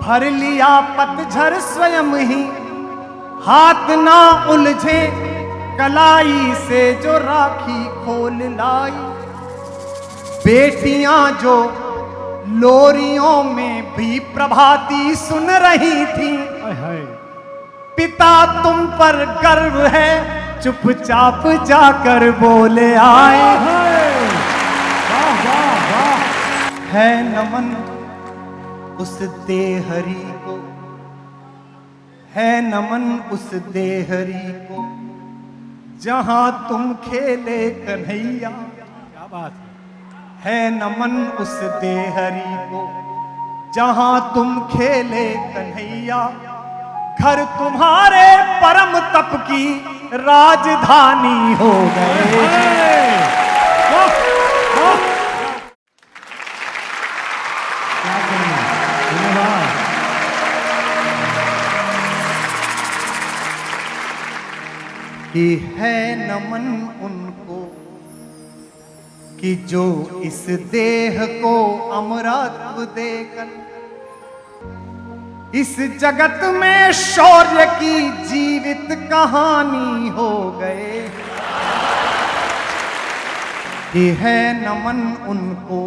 भर लिया पतझर स्वयं ही, हाथ ना उलझे कलाई से जो राखी खोल लाई। बेटियां जो लोरियों में भी प्रभाती सुन रही थी, पिता तुम पर गर्व है चुपचाप जाकर बोले आए। है नमन उस देहरी को, है नमन उस देहरी को, जहां तुम खेले कन्हैया। क्या बात है नमन उस देहरी को, जहां तुम खेले कन्हैया। घर तुम्हारे परम तप की राजधानी हो गए। कि है नमन उनको कि जो इस देह को अमरत्व देकर इस जगत में शौर्य की जीवित कहानी हो गए। कि है नमन उनको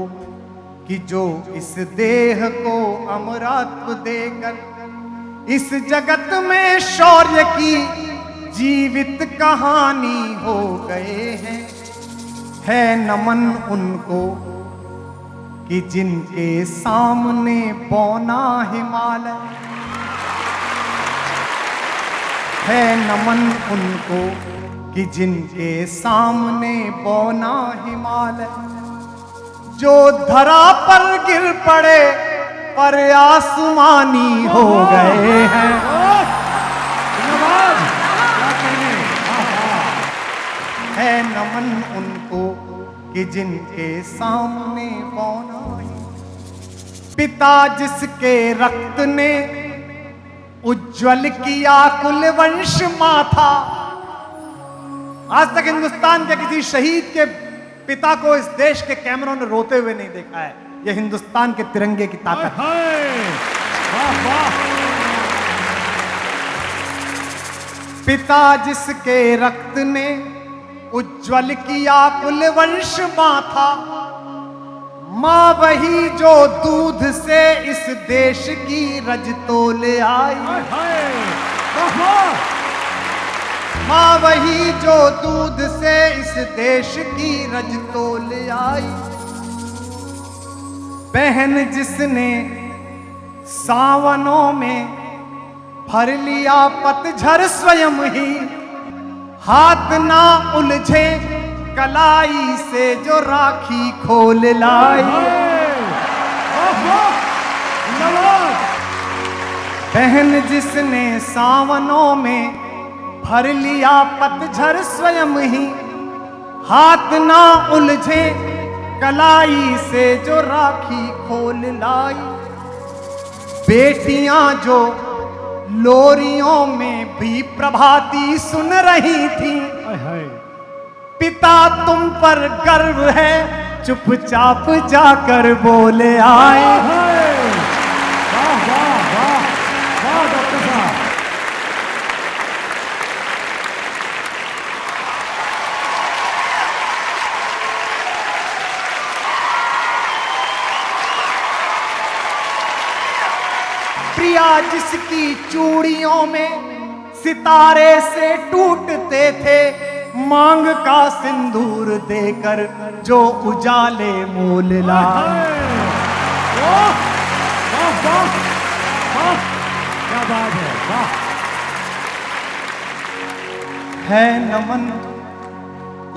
कि जो इस देह को अमरत्व देकर इस जगत में शौर्य की जीवित कहानी हो गए हैं। है नमन उनको कि जिनके सामने बौना हिमालय, है नमन उनको कि जिनके सामने बौना हिमालय। जो धरा पर गिर पड़े पर आसमानी हो गए हैं। है नमन उनको कि जिनके सामने बौना ही। पिता जिसके रक्त ने उज्जवल किया कुल वंश माथा। आज तक हिंदुस्तान के किसी शहीद के पिता को इस देश के कैमरों ने रोते हुए नहीं देखा है। यह हिंदुस्तान के तिरंगे की ताकत है। पिता जिसके रक्त ने उज्जवल किया कुल वंश माथा। मां वही जो दूध से इस देश की रज तोल आई। मां वही जो दूध से इस देश की रज तोल आई। बहन जिसने सावनों में भर लिया पतझर स्वयं ही, हाथ ना उलझे कलाई से जो राखी खोल लाई। बहन जिसने सावनों में भर लिया पतझर स्वयं ही, हाथ ना उलझे कलाई से जो राखी खोल लाई। बेटियां जो लोरियों में भी प्रभाती सुन रही थी, पिता तुम पर गर्व है चुपचाप जाकर बोले आए। प्रिया जिसकी चूड़ियों में सितारे से टूटते थे, मांग का सिंदूर देकर जो उजाले मोल लाए। क्या बात है। है नमन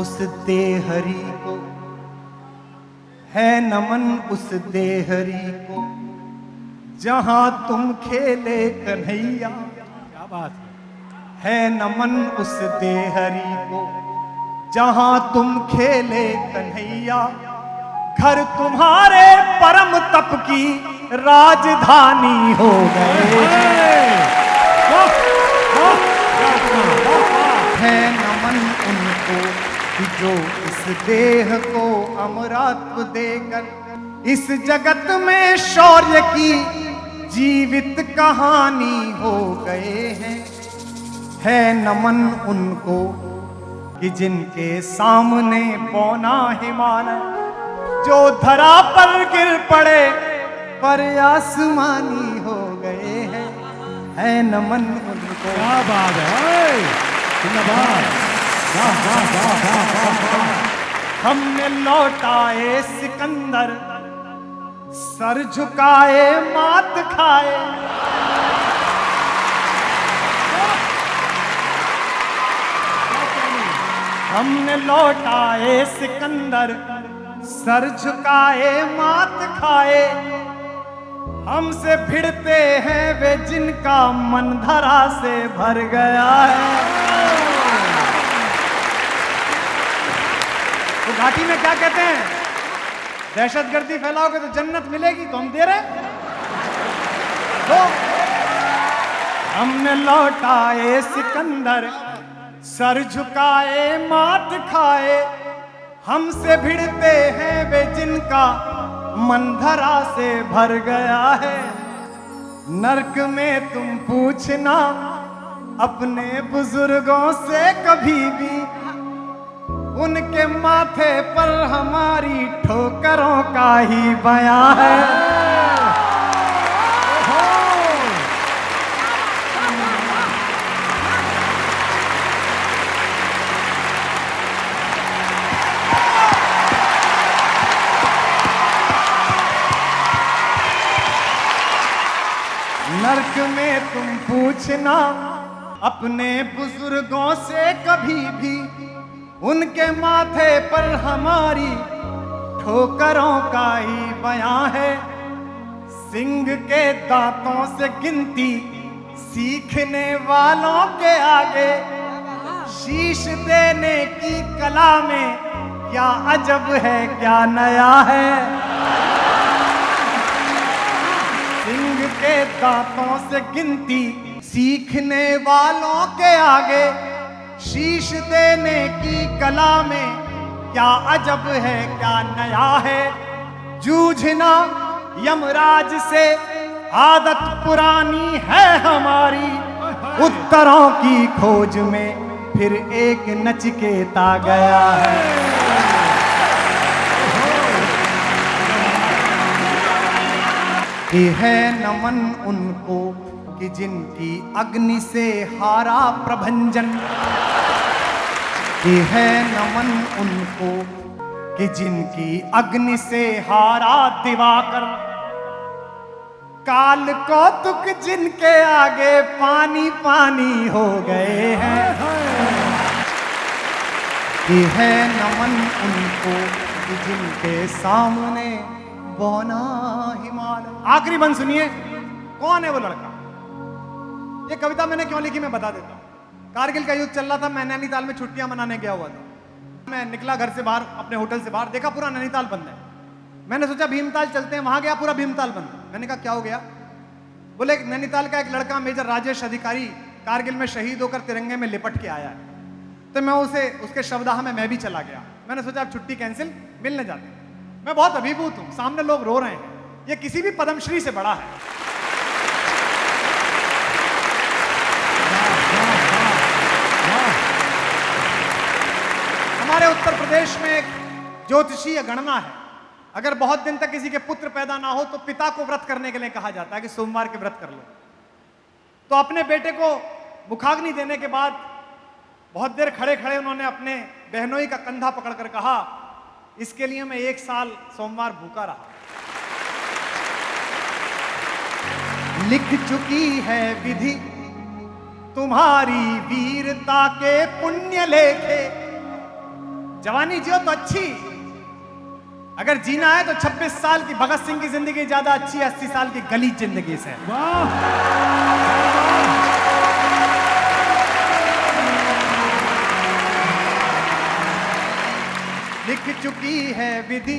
उस देहरी को, है नमन उस देहरी को, जहां तुम खेले कन्हैया। क्या बात है नमन उस देहरी को, जहां तुम खेले कन्हैया। घर तुम्हारे परम तप की राजधानी हो गए। है नमन उनको कि जो इस देह को अमरत्व देकर इस जगत में शौर्य की जीवित कहानी हो गए हैं। है नमन उनको कि जिनके सामने पौना हिमालय, जो धरा पर गिर पड़े पर आसमानी हो गए हैं। है नमन उनको। क्या बात है, जिंदाबाद। वाह वाह वाह वाह वाह। हमने लौटाए सिकंदर, सर झुकाए मात खाए। हमने लौटाए सिकंदर, सर झुकाए मात खाए। हमसे भिड़ते हैं वे जिनका मन धरा से भर गया है। तो घाटी में क्या कहते हैं, दहशतगर्दी फैलाओगे तो जन्नत मिलेगी, तो हम दे रहे हैं। तो हमने लौटाए सिकंदर, सर झुकाए मात खाए। हमसे भिड़ते हैं वे जिनका मन धरा से भर गया है। नर्क में तुम पूछना अपने बुजुर्गों से कभी भी, उनके माथे पर हमारी ठोकरों का ही बयां है। नर्क में तुम पूछना अपने बुजुर्गों से कभी भी, उनके माथे पर हमारी ठोकरों का ही बयां है। सिंह के दांतों से गिनती सीखने वालों के आगे, शीश देने की कला में क्या अजब है, क्या नया है। सिंह के दांतों से गिनती सीखने वालों के आगे, शीश देने की कला में क्या अजब है, क्या नया है। जूझना यमराज से आदत पुरानी है हमारी, उत्तरों की खोज में फिर एक नचिकेता गया है। कि है नमन उनको कि जिनकी अग्नि से हारा प्रभंजन। कि है नमन उनको कि जिनकी अग्नि से हारा दिवाकर। काल कौतुक जिनके आगे पानी पानी हो गए हैं। कि है नमन उनको कि जिनके सामने बौना हिमालय। आखिरी बंद सुनिए, कौन है वो लड़का। ये कविता मैंने क्यों लिखी मैं बता देता हूं। कारगिल का युद्ध चल रहा था, मैं नैनीताल में छुट्टियां मनाने गया हुआ था। मैं निकला घर से बाहर, अपने होटल से बाहर, देखा पूरा नैनीताल बंद है। मैंने सोचा भीमताल चलते हैं, वहां गया पूरा भीमताल बंद। मैंने कहा क्या हो गया। बोले नैनीताल का एक लड़का मेजर राजेश अधिकारी कारगिल में शहीद होकर तिरंगे में लिपट के आया है। तो मैं उसके शवदाह में मैं भी चला गया। मैंने सोचा अब छुट्टी कैंसिल, मिलने जाते हैं। मैं बहुत अभिभूत हूं, सामने लोग रो रहे हैं, ये किसी भी पद्मश्री से बड़ा है। हमारे उत्तर प्रदेश में एक ज्योतिषीय गणना है, अगर बहुत दिन तक किसी के पुत्र पैदा ना हो तो पिता को व्रत करने के लिए कहा जाता है कि सोमवार के व्रत कर लो। तो अपने बेटे को मुखाग्नि देने के बाद बहुत देर खड़े खड़े उन्होंने अपने बहनोई का कंधा पकड़कर कहा, इसके लिए मैं 1 साल सोमवार भूखा रहा। लिख चुकी है विधि तुम्हारी वीरता के पुण्य लेखे। जवानी जियो तो अच्छी, अगर जीना है तो 26 साल की भगत सिंह की जिंदगी ज्यादा अच्छी है 80 साल की गली जिंदगी से। लिख चुकी है विधि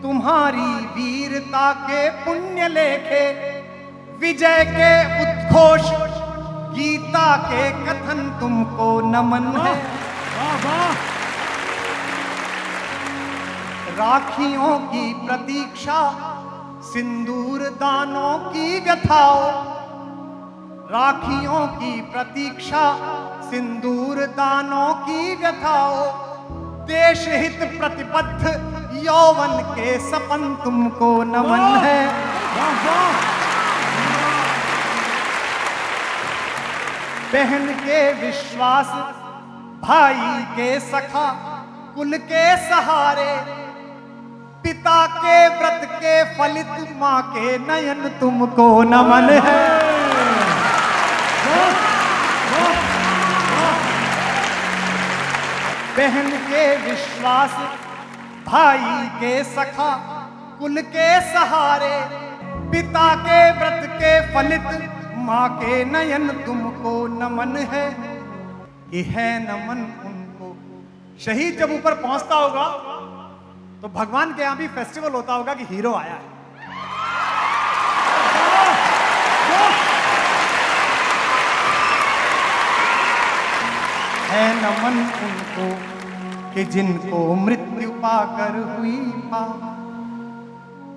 तुम्हारी वीरता के पुण्य लेखे। विजय के उद्घोष गीता के कथन तुमको नमन है। राखियों की प्रतीक्षा सिंदूर दानों की व्यथाओं, राखियों की प्रतीक्षा, सिंदूर दानों की व्यथाओं, देश हित प्रतिबद्ध यौवन के सपन तुमको नमन है। बहन के विश्वास, भाई के सखा, कुल के सहारे, पिता के व्रत के फलित मां के नयन तुमको नमन है। बहन के विश्वास, भाई के सखा, कुल के सहारे, पिता के व्रत के फलित मां के नयन तुमको नमन है। ये है नमन उनको। शहीद जब ऊपर पहुंचता होगा तो भगवान के यहां भी फेस्टिवल होता होगा कि हीरो आया है नमन उनको कि जिनको मृत्यु पाकर हुई पार,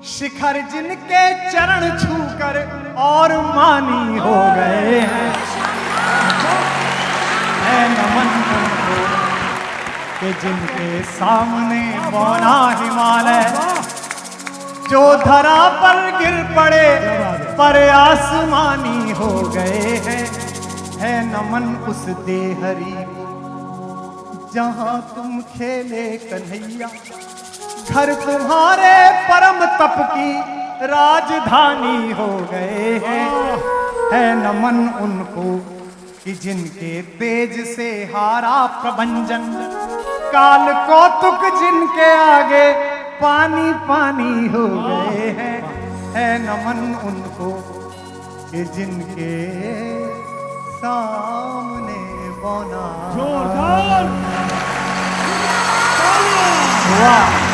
शिखर जिनके चरण छूकर और मानी हो गए हैं। है नमन उनको कि जिनके सामने बौना हिमालय, जो धरा पर गिर पड़े पर आसमानी हो गए हैं। है नमन उस देहरी को जहां तुम खेले कन्हैया, घर तुम्हारे परम तप की राजधानी हो गए हैं। है नमन उनको कि जिनके तेज से हारा प्रभंजन, काल कौतुक जिनके आगे पानी पानी हो गए हैं। है नमन उनको कि जिनके सामने बौना। जोरदार वाह।